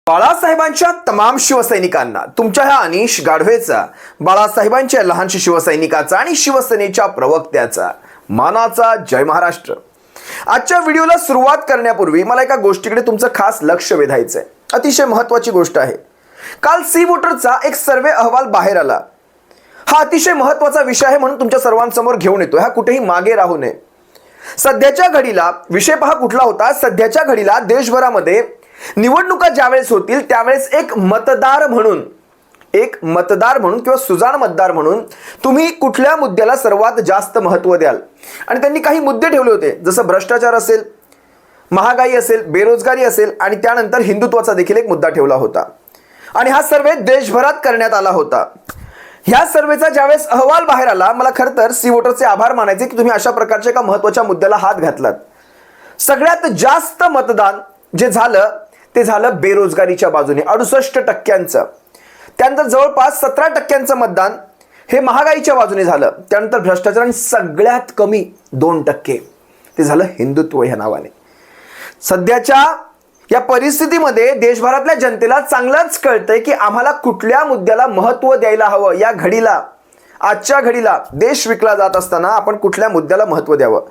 बाळासाहेबांच्या तमाम शिवसैनिकांना तुमच्या ह्या अनिश गाढवेचा, बाळासाहेबांच्या लहानशा शिवसैनिकाचा आणि शिवसेनेच्या प्रवक्त्याचा मानाचा जय महाराष्ट्र। आजच्या व्हिडिओला सुरुवात करण्यापूर्वी मला एका गोष्टीकडे तुमचं खास लक्ष वेधायचं आहे। अतिशय महत्त्वाची गोष्ट आहे। काल सी वोटरचा एक सर्वे अहवाल बाहेर आला। हा अतिशय महत्त्वाचा विषय आहे म्हणून तुमच्या सर्वांसमोर घेऊन येतो। हा कुठेही मागे राहू नये। सध्याच्या घडीला विषय पहा कुठला होता। सध्याच्या घडीला देशभरामध्ये निवडणुका ज्यावेळेस होतील त्यावेळेस एक मतदार म्हणून किंवा सुजाण मतदार म्हणून तुम्ही कुठल्या मुद्द्याला सर्वात जास्त महत्त्व द्याल। आणि त्यांनी काही मुद्दे ठेवले होते, जसं भ्रष्टाचार असेल, महागाई असेल, बेरोजगारी असेल आणि त्यानंतर हिंदुत्वाचा देखील एक मुद्दा ठेवला होता। आणि हा सर्वे देशभरात करण्यात आला होता। ह्या सर्वेचा ज्यावेळेस अहवाल बाहेर आला, मला खरं तर सी वोटरचे आभार मानायचे की तुम्ही अशा प्रकारच्या एका महत्त्वाच्या मुद्द्याला हात घातलात। सगळ्यात जास्त मतदान जे झालं ते झालं बेरोजगारीच्या बाजूने 68%। त्यानंतर जवळपास 17% मतदान हे महागाईच्या बाजूने झालं। त्यानंतर भ्रष्टाचार आणि सगळ्यात कमी 2% ते झालं हिंदुत्व ह्या नावाने। सध्याच्या या परिस्थितीमध्ये देशभरातल्या जनतेला चांगलंच कळतंय की आम्हाला कुठल्या मुद्द्याला महत्त्व द्यायला हवं। या घडीला, आजच्या घडीला देश विकला जात असताना आपण कुठल्या मुद्द्याला महत्त्व द्यावं,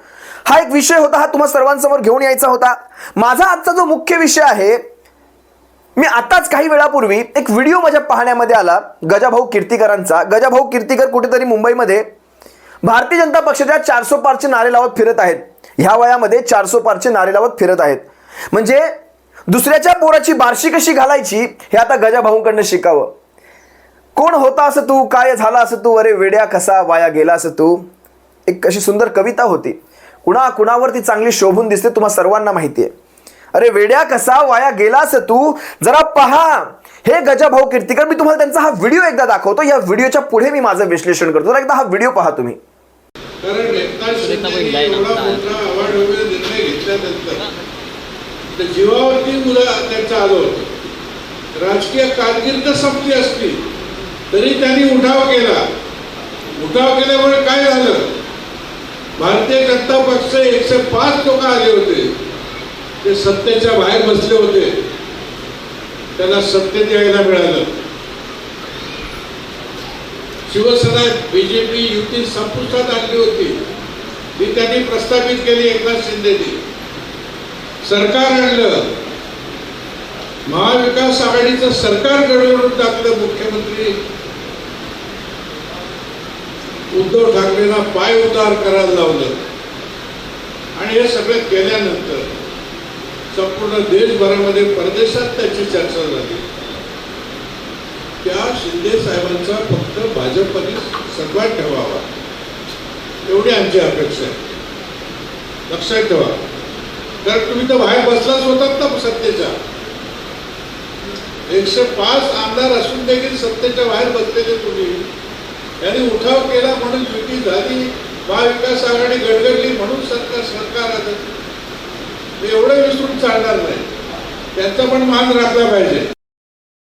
हा एक विषय होता। हा तुम्हा सर्वांसमोर घेऊन यायचा होता। माझा आजचा जो मुख्य विषय आहे, मी आताच काही वेळापूर्वी एक व्हिडिओ माझ्या पाहण्यामध्ये आला गजाभाऊ कीर्तीकरांचा। गजाभाऊ कीर्तीकर कुठेतरी मुंबईमध्ये भारतीय जनता पक्षाच्या 400 पारचे नारे लावत फिरत आहेत। ह्या वयामध्ये 400 पारचे नारे लावत फिरत आहेत। म्हणजे दुसऱ्याच्या पोराची बारशी कशी घालायची हे आता गजाभाऊंकडनं शिकावं। कोण होता असं तू, काय झाला असं तू, अरे वेड्या कसा वाया गेला असं तू, एक अशी सुंदर कविता होती। कुणावरती चांगली शोभून दिसते तुम्हा सर्वांना माहिती आहे। अरे वेड्या कसा वाया गेलास तू, जरा पहा हे गजाभाऊ कीर्तीकर। मी तुम्हाला त्यांचा हा व्हिडिओ एकदा दाखवतो। या व्हिडिओच्या पुढे मी माझं विश्लेषण करतो। एकदा हा व्हिडिओ पहा तुम्ही। कारण एकनाथ शिंदेनी एवढा मोठा अवॉर्ड वगैरे निर्णय घेतल्यानंतर जीवावरती मुलं त्यांचं आलं होतं। राजकीय कारकीर्द संपली असती तरी त्यांनी उठाव केला। उठाव केल्यामुळे काय झालं, भारतीय जनता पक्ष 105 लोक आले होते, ते सत्तेच्या बाहेर बसले होते, त्यांना सत्तेत यायला मिळालं। शिवसेना बीजेपी युती संपुष्टात आणली होती, ती त्यांनी प्रस्थापित केली। एकनाथ शिंदेनी सरकार आणलं, महाविकास आघाडीचं सरकार घडवून टाकलं। मुख्यमंत्री उद्धव ठाकरेंना पाय उतार करायला लावलं। आणि हे सगळं केल्यानंतर संपूर्ण देशभरामध्ये, परदेशात त्याची चर्चा झाली। त्या शिंदे साहेबांचा फक्त भाजपने सन्मान ठेवावा एवढी आमची अपेक्षा आहे। लक्षात ठेवा, कारण तुम्ही तर बाहेर बसलाच होतात ना सत्तेच्या। 105 आमदार असून देखील सत्तेच्या बाहेर बसलेले तुम्ही, यांनी उठाव केला म्हणून युती झाली, महाविकास आघाडी गडगडली म्हणून सरकार आलं, एवढं विसरून चालणार नाही। त्यांचा पण मान राखला पाहिजे।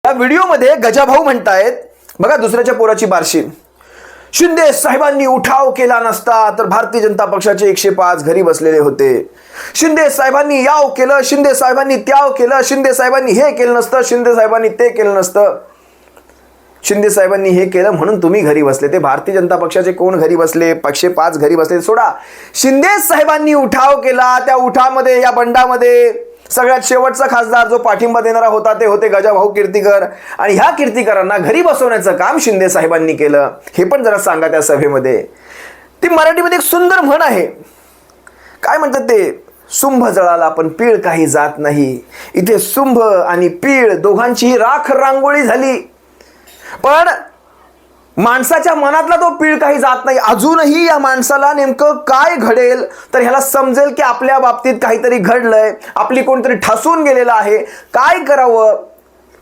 या व्हिडिओमध्ये गजाभाऊ म्हणतायत, बघा दुसऱ्याच्या पोराची बारशी, शिंदे साहेबांनी उठाव केला नसता तर भारतीय जनता पक्षाचे 105 घरी बसलेले होते। शिंदे साहेबांनी याव केलं, शिंदे साहेबांनी त्याव केलं, शिंदे साहेबांनी हे केलं नसतं, शिंदे साहेबांनी ते केलं नसतं, शिंदे साहेबांनी हे केलं म्हणून तुम्ही घरी बसले। ते भारतीय जनता पक्षाचे कोण घरी बसले, 105 घरी बसले सोडा। शिंदे साहेबांनी उठाव केला, त्या उठावामध्ये, या बंडामध्ये सगळ्यात शेवटचा खासदार जो पाठिंबा देणारा होता ते होते गजाभाऊ कीर्तीकर। आणि ह्या कीर्तीकरांना घरी बसवण्याचं काम शिंदे साहेबांनी केलं, हे पण जरा सांगा त्या सभेमध्ये। ती मराठीमध्ये एक सुंदर म्हण आहे, काय म्हणतात ते, सुंभ जळाला पण पीळ काही जात नाही। इथे सुंभ आणि पीळ दोघांचीही राख रांगोळी झाली, पण माणसाच्या मनातला तो पीळ काही जात नाही। अजूनही या माणसाला नेमकं काय घडेल तर ह्याला समजेल की आपल्या बाबतीत काहीतरी घडलंय, आपली कोणतरी ठासून गेलेलं आहे, काय करावं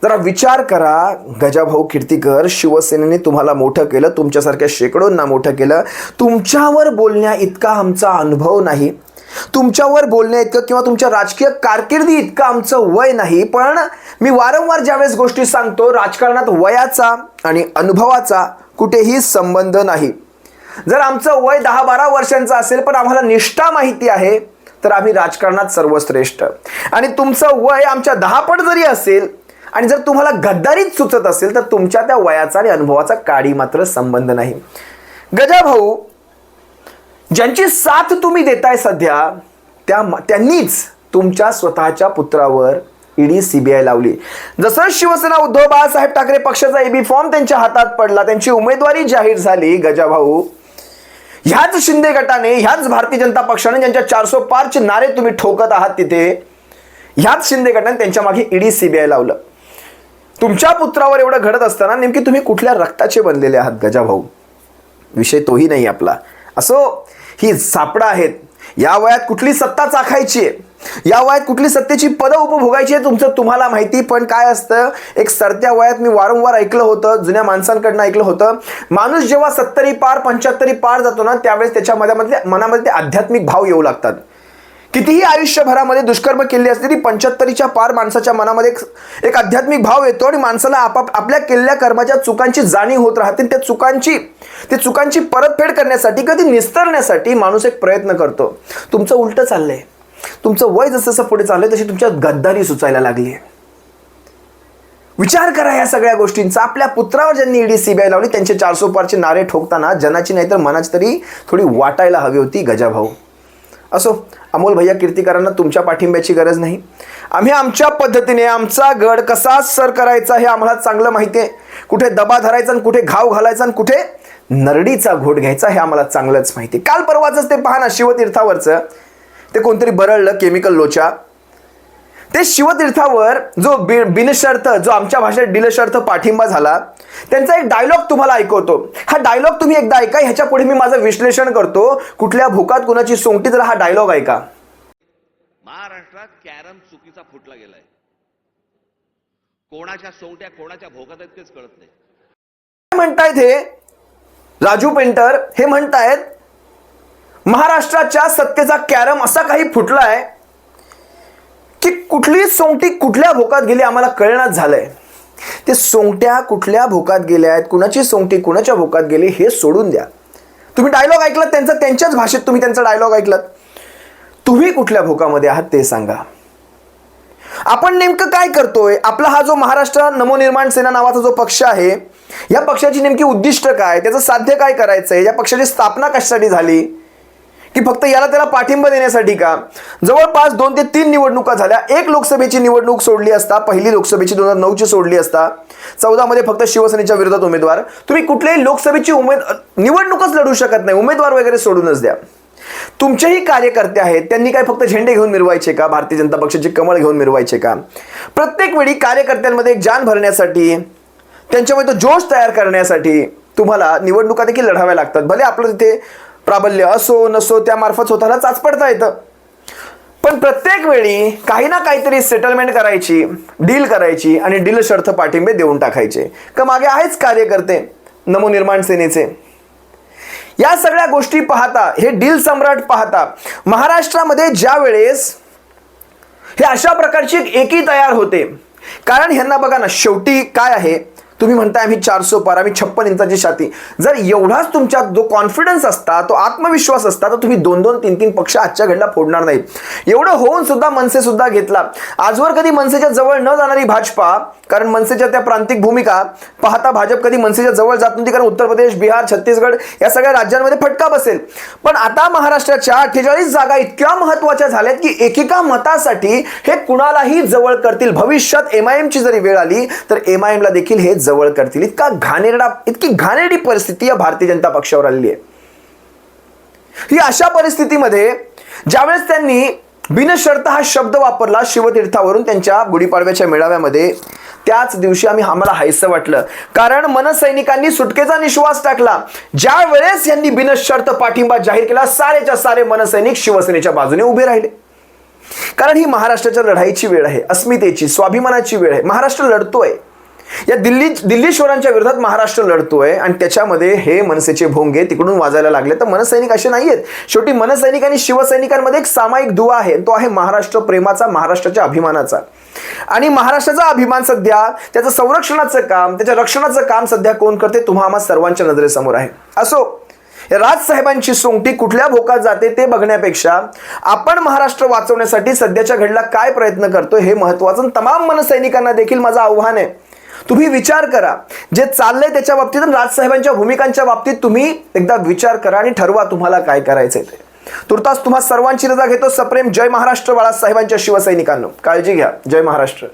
जरा विचार करा। गजाभाऊ कीर्तीकर, शिवसेनेने तुम्हाला मोठं केलं, तुमच्यासारख्या शेकडोंना मोठं केलं। तुमच्यावर बोलण्या इतका आमचा अनुभव नाही, तुमच्यावर बोलण्या इतकं किंवा तुमच्या राजकीय कारकिर्दी इतकं आमचं वय नाही, पण मी वारंवार ज्यावेळेस गोष्टी सांगतो, राजकारणात वयाचा आणि अनुभवाचा कुठेही संबंध नाही। जर आमचं वय 10-12 वर्षांचं असेल पण आम्हाला निष्ठा माहिती आहे तर आम्ही राजकारणात सर्वश्रेष्ठ। आणि तुमचं वय आमच्या 10 पट जरी असेल आणि जर तुम्हाला गद्दारीच सुचत असेल तर तुमच्या त्या वयाचा आणि अनुभवाचा काडी मात्र संबंध नाही. गजा भाऊ, ज्यांची साथ तुम्ही देताय सध्या त्यांनीच तुमच्या स्वतःच्या पुत्रावर ईडी सीबीआय लावली. जसं शिवसेना उद्धव बाळासाहेब ठाकरे पक्षाचा एबी फॉर्म त्यांच्या हातात पडला, त्यांची उमेदवारी जाहीर झाली, गजा भाऊ ह्याच शिंदे गटाने, ह्याच भारतीय जनता पक्षाने ज्यांच्या 400 पारचे नारे तुम्ही ठोकत आहात तिथे, ह्याच शिंदे गटाने त्यांच्या मागे ईडी सीबीआय लावलं. तुमच्या पुत्रावर एवढं घडत असताना नेमकी तुम्ही कुठल्या रक्ताचे बनलेले आहात गजा भाऊ? विषय तोही नाही आपला. असो, ही सापडा आहेत. या वयात कुठली सत्ता चाखायची आहे, या वयात कुठली सत्तेची पदं उपभोगायची आहे तुमचं तुम्हाला माहिती. पण काय असतं, एक सरत्या वयात मी वारंवार ऐकलं होतं, जुन्या माणसांकडनं ऐकलं होतं, माणूस जेव्हा 70 पार 75 पार जातो ना, त्यावेळेस त्याच्या मनामध्ये ते आध्यात्मिक भाव येऊ लागतात. कितीही आयुष्यभरामध्ये दुष्कर्म केले असले तरी 75च्या पार माणसाच्या मनामध्ये एक आध्यात्मिक भाव येतो आणि माणसाला आपल्या केलेल्या कर्माच्या चुकांची जाणीव होत राहते. त्या चुकांची परतफेड करण्यासाठी किंवा ती निस्तरण्यासाठी माणूस एक प्रयत्न करतो. तुमचं उलटं चाललंय. तुमचं वय जसं पुढे चाललंय तशी तुमच्यात गद्दारी सुचायला लागली आहे. विचार करा या सगळ्या गोष्टींचा. आपल्या पुत्रावर ज्यांनी ईडी सीबीआय लावली त्यांचे 400 पारचे नारे ठोकताना जनाची नाही तर मनाची तरी थोडी वाटायला हवी होती गजा भाऊ. असो, अमोल भैया कीर्तीकरांना तुमच्या पाठिंब्याची गरज नाही. आम्ही आमच्या पद्धतीने आमचा गड कसा सर करायचा हे आम्हाला चांगलं माहिती आहे. कुठे दबा धरायचा आणि कुठे घाव घालायचा आणि कुठे नरडीचा घोट घ्यायचा हे आम्हाला चांगलंच माहिती. काल परवाच ते पहा ना, शिवतीर्थावरचं ते कोणतरी बरळलं केमिकल लोचा. ते शिवतीर्थावर जो बिनशर्त, जो आमच्या भाषेत बिनशर्त पाठिंबा झाला, त्यांचा एक डायलॉग तुम्हाला ऐकवतो. हा डायलॉग तुम्ही एकदा ऐका. ह्याच्या पुढे मी माझं विश्लेषण करतो. कुठल्या भोकात कुणाची सोंगटी, जरा हा डायलॉग ऐका. महाराष्ट्रात कॅरम चुकीचा फुटला गेलाय. कोणाच्या सोंगट्या कोणाच्या भोकात आहेत तेच कळत नाही. म्हणतायत हे राजू पेंटर, हे म्हणतायत महाराष्ट्राच्या सत्तेचा कॅरम असा काही फुटलाय की कुठली सोंगटी कुठल्या भोकात गेली आम्हाला कळण्यात झालंय. ते सोंगट्या कुठल्या भोकात गेल्या आहेत, कुणाची सोंगटी कुणाच्या भोकात गेली हे सोडून द्या. तुम्ही डायलॉग ऐकलात त्यांचा, त्यांच्याच भाषेत तुम्ही त्यांचा डायलॉग ऐकलात. तुम्ही कुठल्या भोकामध्ये आहात ते सांगा. आपण नेमकं काय करतोय? आपला हा जो महाराष्ट्र नवनिर्माण सेना नावाचा जो पक्ष आहे, या पक्षाची नेमकी उद्दिष्ट काय, त्याचं साध्य काय करायचंय, या पक्षाची स्थापना कशासाठी झाली, की फक्त याला त्याला पाठिंबा देण्यासाठी का? जवळपास 2 ते 3 निवडणुका झाल्या. एक लोकसभेची निवडणूक सोडली असता, पहिली लोकसभेची 2009ची सोडली असता, 14 मध्ये फक्त शिवसेनेच्या विरोधात उमेदवार. तुम्ही कुठल्याही लोकसभेची निवडणूकच लढू शकत नाही, उमेदवार वगैरे सोडूनच द्या. तुमचेही कार्यकर्ते आहेत, त्यांनी काय फक्त झेंडे घेऊन मिरवायचे का? भारतीय जनता पक्षाचे कमळ घेऊन मिरवायचे का? प्रत्येक वेळी कार्यकर्त्यांमध्ये एक जान भरण्यासाठी, त्यांच्यामध्ये तो जोश तयार करण्यासाठी तुम्हाला निवडणुका देखील लढाव्या लागतात. भले आपलं तिथे प्राबल्य असो नसो, त्यामार्फत स्वतःला चाचपडता येतं. पण प्रत्येक वेळी काही ना काहीतरी सेटलमेंट करायची, डील करायची आणि डील शर्त पाठिंबे देऊन टाकायचे. का मागे आहेच कार्यकर्ते नवनिर्माण सेनेचे. या सगळ्या गोष्टी पाहता, हे डील सम्राट पाहता, महाराष्ट्रामध्ये ज्या वेळेस हे अशा प्रकारची एक एकी तयार होते. कारण ह्यांना बघा ना, शेवटी काय आहे, तुम्ही म्हणताय आम्ही 400 पार, आम्ही 56 इंचाची छाती. जर एवढाच तुमच्यात जो कॉन्फिडन्स असता, तो आत्मविश्वास असता, तर तुम्ही 2-2, 3-3 पक्ष आजच्या घडीला फोडणार नाहीत. एवढं होऊन सुद्धा मनसे सुद्धा घेतला. आजवर कधी मनसेच्या जवळ न जाणारी भाजपा, कारण मनसेच्या त्या प्रांतिक भूमिका पाहता भाजप कधी मनसेच्या जवळ जात नव्हती, कारण उत्तर प्रदेश, बिहार, छत्तीसगड या सगळ्या राज्यांमध्ये फटका बसेल. पण आता महाराष्ट्राच्या 48 जागा इतक्या महत्वाच्या झाल्यात की एकेका मतासाठी हे कुणालाही जवळ करतील. भविष्यात MIMची जरी वेळ आली तर MIMला देखील हे जवळ करतील. इतकी घाणेरडी परिस्थिती या भारतीय जनता पक्षावर आलेली आहे. ही अशा परिस्थितीमध्ये ज्यावेळेस त्यांनी बिनशर्त हा शब्द वापरला शिवतीर्थावरून त्यांच्या गुढीपाडव्याच्या मेळाव्यामध्ये, त्याच दिवशी आम्हाला हायसं वाटलं. कारण मनसैनिकांनी सुटकेचा निश्वास टाकला. ज्या वेळेस यांनी बिनशर्त पाठिंबा जाहीर केला, सारेच्या सारे मनसैनिक शिवसेनेच्या बाजूने उभे राहिले. कारण ही महाराष्ट्राच्या लढाईची वेळ आहे, अस्मितेची, स्वाभिमानाची वेळ आहे. महाराष्ट्र लढतोय, या दिल्लीश्वरांच्या विरोधात महाराष्ट्र लढतोय आणि त्याच्यामध्ये हे मनसेचे भोंगे तिकडून वाजायला लागले. तर मनसैनिक असे नाहीयेत. शेवटी मनसैनिक आणि शिवसैनिकांमध्ये एक सामायिक दुवा आहे, तो आहे महाराष्ट्र प्रेमाचा, महाराष्ट्राच्या अभिमानाचा. आणि महाराष्ट्राचा अभिमान सध्या, त्याचं संरक्षणाचं काम, त्याच्या रक्षणाचं काम सध्या कोण करते? तुम्हा आम्हा सर्वांच्या नजरेसमोर आहे. असो, राजसाहेबांची सोंगटी कुठल्या भोकात जाते ते बघण्यापेक्षा आपण महाराष्ट्र वाचवण्यासाठी सध्याच्या घडीला काय प्रयत्न करतोय हे महत्त्वाचं. तमाम मनसैनिकांना देखील माझं आव्हान आहे, तुम्ही विचार करा. जे चाललंय त्याच्या बाबतीत आणि राजसाहेबांच्या भूमिकांच्या बाबतीत तुम्ही एकदा विचार करा आणि ठरवा तुम्हाला काय करायचंय ते. तुर्तास तुम्हा सर्वांची रजा घेतो. सप्रेम जय महाराष्ट्र. बाळासाहेबांच्या शिवसैनिकांनो काळजी घ्या. जय महाराष्ट्र.